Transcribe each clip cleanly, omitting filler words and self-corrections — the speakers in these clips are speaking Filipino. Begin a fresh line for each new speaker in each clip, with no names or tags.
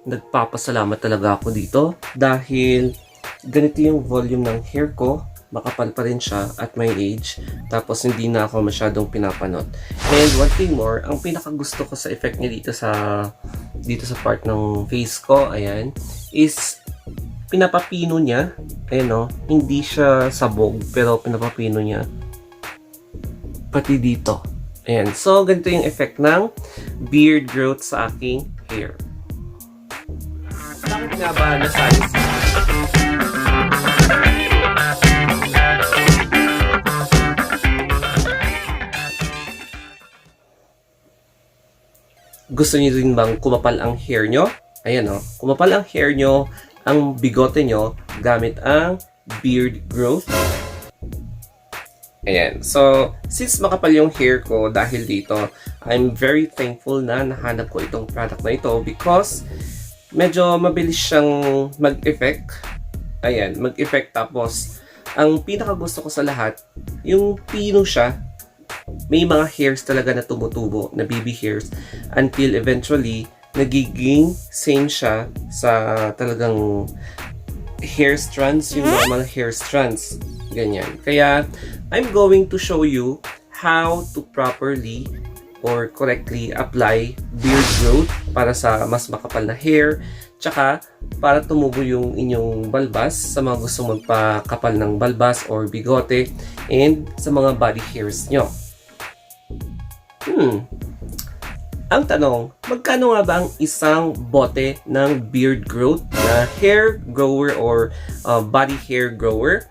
nagpapasalamat talaga ako dito dahil ganito yung volume ng hair ko. Makapal pa rin siya at my age. Tapos hindi na ako masyadong pinapanot. And one thing more, ang pinakagusto ko sa effect niya dito sa part ng face ko, ayan, is pinapapino niya. Ayan o, hindi siya sabog pero pinapapino niya. Pati dito. Ayan, so ganito yung effect ng beard growth sa aking hair. Bakit nga ba na size? Gusto niyo din bang kumapal ang hair nyo? Ayan o, kumapal ang hair nyo, ang bigote nyo, gamit ang beard growth. Ayan, so since makapal yung hair ko dahil dito, I'm very thankful na nahanap ko itong product na ito because medyo mabilis siyang mag-effect. Ayan, mag-effect, tapos ang pinakagusto ko sa lahat, yung pino siya. May mga hairs talaga na tumutubo, na baby hairs, until eventually, nagiging same siya sa talagang hair strands, yung normal hair strands. Ganyan. Kaya, I'm going to show you how to properly or correctly apply beard growth para sa mas makapal na hair, tsaka para tumubo yung inyong balbas sa mga gusto magpakapal ng balbas or bigote, and sa mga body hairs nyo. Ang tanong, magkano nga ba ang isang bote ng beard growth na hair grower or body hair grower?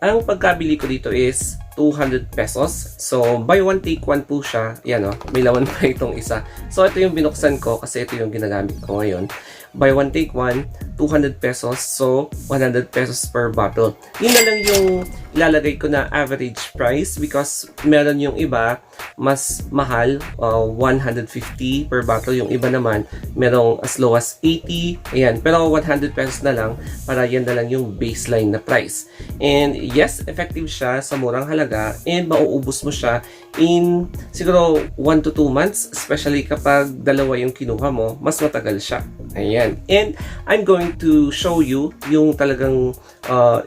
Ang pagkabili ko dito is 200 pesos. So, buy one take one po siya. Yan o, may laman pa itong isa. So, ito yung binuksan ko kasi ito yung ginagamit ko ngayon. Buy one take one, 200 pesos. So, 100 pesos per bottle. Yun na lang yung ilalagay ko na average price because meron yung iba mas mahal, 150 per bottle. Yung iba naman, merong as low as 80. Ayan, pero 100 pesos na lang para yan na lang yung baseline na price. And yes, effective siya sa murang halaga and mauubos mo siya in siguro 1 to 2 months, especially kapag dalawa yung kinuha mo, mas matagal siya. Ayan. And I'm going to show you yung talagang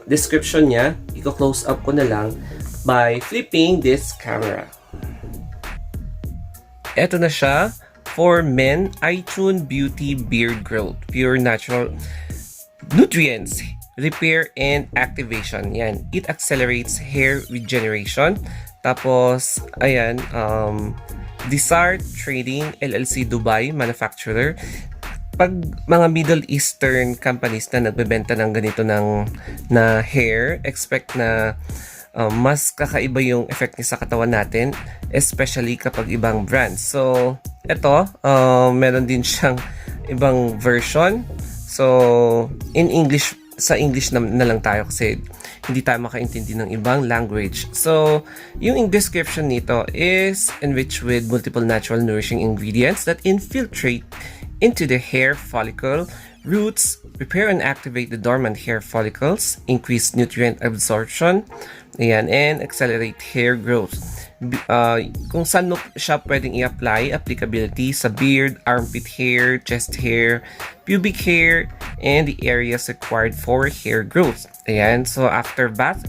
description niya. Iko-close up ko na lang by flipping this camera. Ito na siya. For men, iTunes Beauty Beard Growth. Pure natural nutrients, repair and activation. Yan. It accelerates hair regeneration. Tapos, ayan, Desart Trading LLC Dubai manufacturer. Pag mga Middle Eastern companies na nagbebenta ng ganito na hair, expect na mas kakaiba yung effect niya sa katawan natin, especially kapag ibang brands. So, ito, meron din siyang ibang version. So, in English, sa English na lang tayo kasi hindi tayo makaintindi ng ibang language. So, yung description nito is enriched with multiple natural nourishing ingredients that infiltrate into the hair follicle roots, repair and activate the dormant hair follicles, increase nutrient absorption, ayan, and accelerate hair growth. Kung saan mo siya pwedeng i-apply, applicability sa beard, armpit hair, chest hair, pubic hair, and the areas required for hair growth. Ayan, so after bath,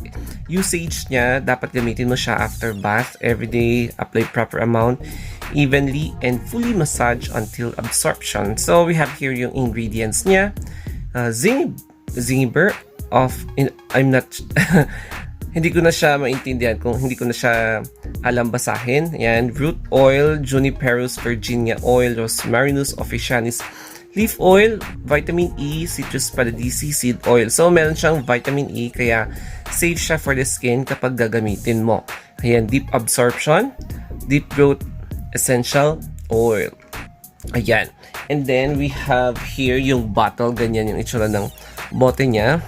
usage niya, dapat gamitin mo siya after bath, everyday, apply proper amount, evenly, and fully massage until absorption. So we have here yung ingredients niya. Zingiber I'm not hindi ko na siya maintindihan kung hindi ko na siya alam basahin. Ayan, root oil, Juniperus virginia oil, Rosmarinus officinalis leaf oil, vitamin E, citrus paradisi seed oil. So meron siyang vitamin E kaya safe siya for the skin kapag gagamitin mo. Ayan, deep absorption, deep growth essential oil. Ayan. And then we have here yung bottle, ganyan yung itsura ng bote niya.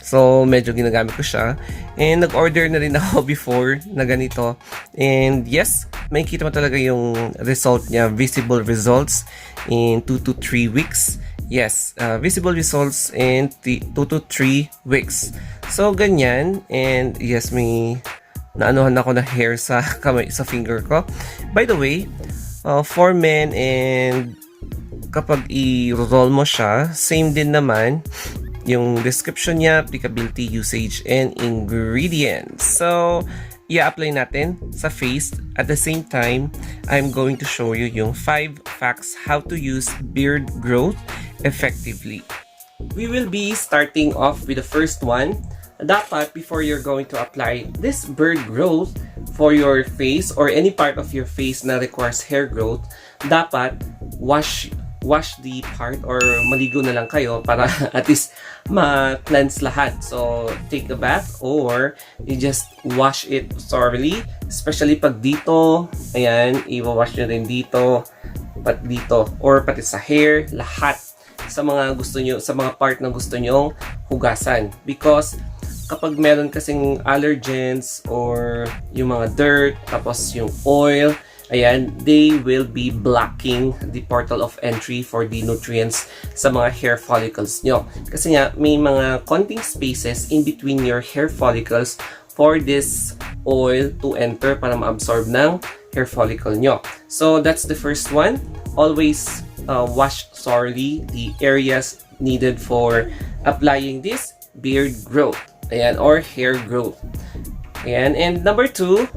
So, medyo ginagamit ko siya. And nag-order na rin ako before na ganito. And yes, makikita mo talaga yung result niya. Visible results in 2 to 3 weeks. Yes, visible results in 2 to 3 weeks. So, ganyan. And yes, may naanuhan ako na hair sa kamay, sa finger ko. By the way, for men and kapag i-roll mo siya, same din naman yung description niya, applicability, usage, and ingredients. So, i-apply natin sa face. At the same time, I'm going to show you yung 5 facts how to use beard growth effectively. We will be starting off with the first one. Dapat, before you're going to apply this beard growth for your face or any part of your face na requires hair growth, dapat wash the part or maligo na lang kayo para at least ma-cleanse lahat. So, take a bath or you just wash it thoroughly. Especially pag dito, ayan, i-wash nyo rin dito, or pati sa hair, lahat sa mga gusto nyo, sa mga part na gusto nyo hugasan. Because kapag meron kasing allergens or yung mga dirt, tapos yung oil, ayan, they will be blocking the portal of entry for the nutrients sa mga hair follicles nyo. Kasi nga, may mga konting spaces in between your hair follicles for this oil to enter para ma-absorb ng hair follicle nyo. So, that's the first one. Always wash thoroughly the areas needed for applying this beard growth. Ayan, or hair growth. Ayan, and number 2,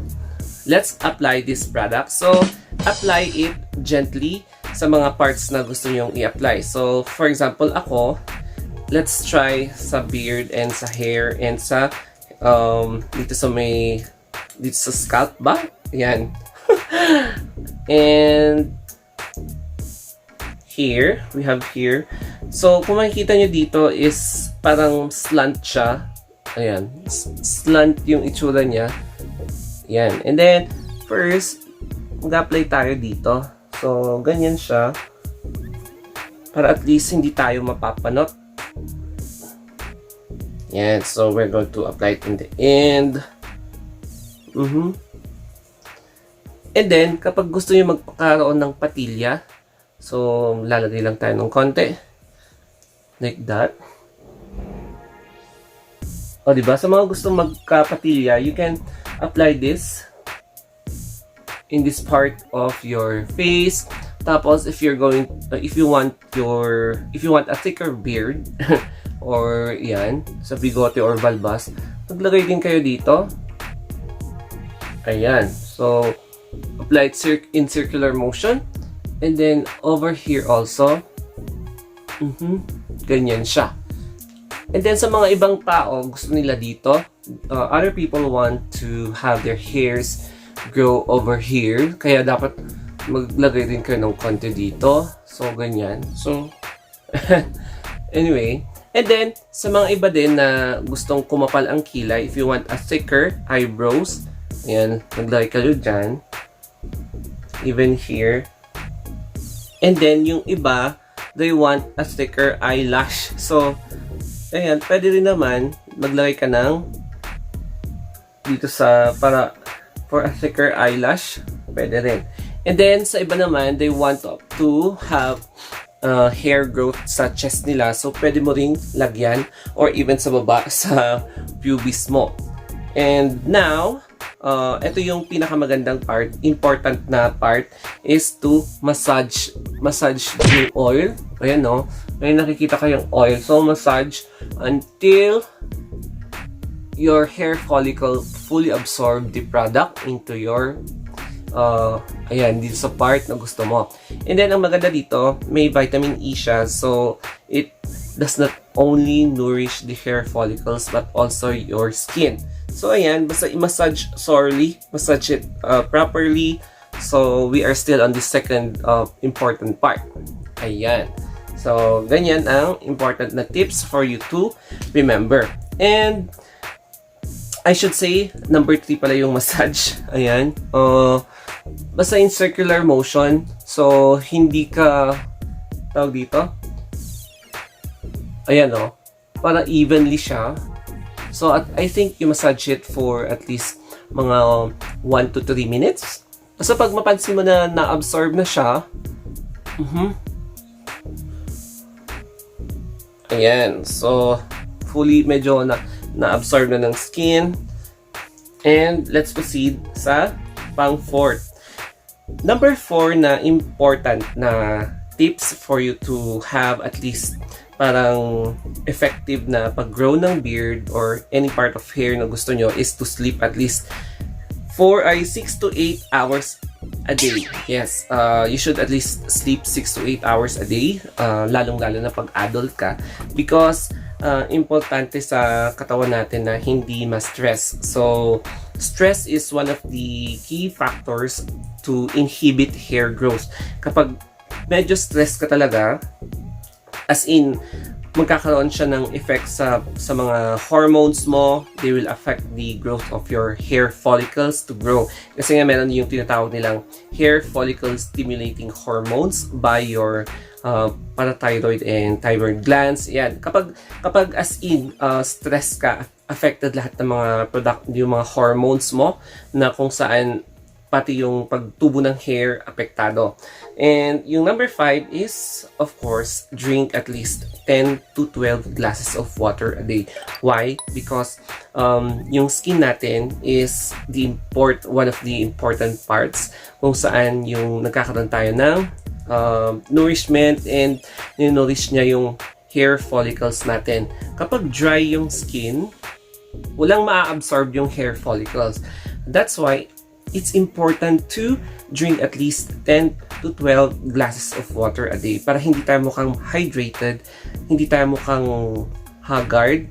let's apply this product. So, apply it gently sa mga parts na gusto nyong i-apply. So, for example, ako, let's try sa beard and sa hair and sa dito sa scalp ba? Ayan. And here, we have here. So, kung makikita nyo dito is parang slant siya. Ayan. Slant yung itsura niya. Yan. And then, first, mag-apply tayo dito. So, ganyan siya. Para at least hindi tayo mapapanot. Yan. So, we're going to apply it in the end. And then, kapag gusto nyo magpakaroon ng patilya, so, lalagay lang tayo ng konti. Like that. O, diba? Sa mga gustong magkapatilya, you can apply this in this part of your face. Tapos, if you want a thicker beard, or yan, sa bigote or balbas, maglagay din kayo dito. Ayan. So, apply it in circular motion. And then, over here also, ganyan siya. And then sa mga ibang tao, gusto nila dito, other people want to have their hairs grow over here. Kaya dapat maglagay din kayo ng konti dito. So, ganyan. So, anyway. And then, sa mga iba din na gustong kumapal ang kilay, if you want a thicker eyebrows, ayan, maglagay kayo dyan. Even here. And then, yung iba, they want a thicker eyelash. So, ayan, pwede rin naman maglagay ka ng dito para for a thicker eyelash. Pwede rin. And then, sa iba naman, they want to have hair growth sa chest nila. So, pwede mo ring lagyan or even sa baba sa pubis mo. And now, ito yung pinakamagandang part, important na part is to massage yung oil. Ayan, no? May nakikita kayong oil. So, massage until your hair follicle fully absorb the product into your ayan, dito sa part na gusto mo. And then, ang maganda dito, may vitamin E siya. So, it does not only nourish the hair follicles but also your skin. So, ayan, basta i-massage thoroughly, massage it properly. So, we are still on the second important part. Ayan. So, ganyan ang important na tips for you to remember. And, I should say, number 3 pala yung massage. Ayan. Basta in circular motion. So, hindi ka, tawag dito. Ayan, o. Para evenly siya. So, I think you massage it for at least mga 1 to 3 minutes. Basta pag mapansin mo na na-absorb na siya, ayan. So, fully medyo na-absorb na ng skin. And let's proceed sa pang 4th. Number 4 na important na tips for you to have at least parang effective na pag-grow ng beard or any part of hair na gusto nyo is to sleep at least 6 to 8 hours a day. Yes, you should at least sleep 6 to 8 hours a day, lalong-lalo na pag adult ka, because importante sa katawan natin na hindi ma-stress. So, stress is one of the key factors to inhibit hair growth. Kapag medyo stress ka talaga, as in, magkakaroon siya ng effect sa mga hormones mo. They will affect the growth of your hair follicles to grow. Kasi nga meron yung tinatawag nilang hair follicle stimulating hormones by your parathyroid and thyroid glands. Yan. Kapag as in stress ka, affected lahat ng mga yung mga hormones mo na kung saan pati yung pagtubo ng hair apektado. And yung number 5 is, of course, drink at least 10 to 12 glasses of water a day. Why? Because yung skin natin is one of the important parts kung saan yung nagkakaroon tayo ng nourishment and nourish niya yung hair follicles natin. Kapag dry yung skin, walang maa-absorb yung hair follicles. That's why it's important to drink at least 10 to 12 glasses of water a day para hindi tayo mukhang hydrated, hindi tayo mukhang haggard,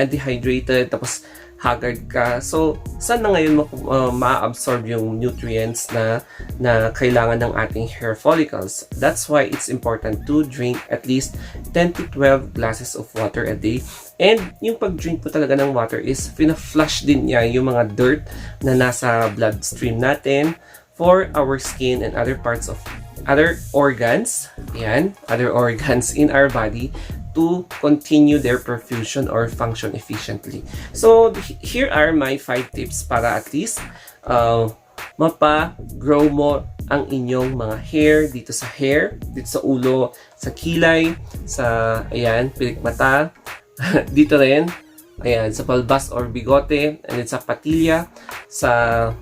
dehydrated, tapos haggard ka. So, saan na ngayon ma-absorb yung nutrients na kailangan ng ating hair follicles? That's why it's important to drink at least 10 to 12 glasses of water a day. And yung pag-drink po talaga ng water is fina-flush din niya yung mga dirt na nasa bloodstream natin for our skin and other parts of other organs in our body to continue their perfusion or function efficiently. So, here are my 5 tips para at least mapa-grow mo ang inyong mga hair, dito sa ulo, sa kilay, sa, pilik mata, dito rin, sa palbas or bigote, and then sa patilya,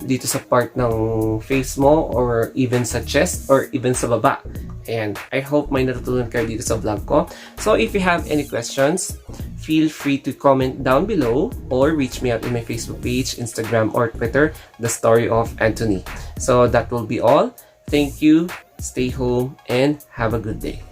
dito sa part ng face mo, or even sa chest, or even sa baba. And I hope may natutunan kayo dito sa vlog ko. So if you have any questions, feel free to comment down below or reach me out in my Facebook page, Instagram, or Twitter, The Story of Anthony. So that will be all. Thank you, stay home, and have a good day.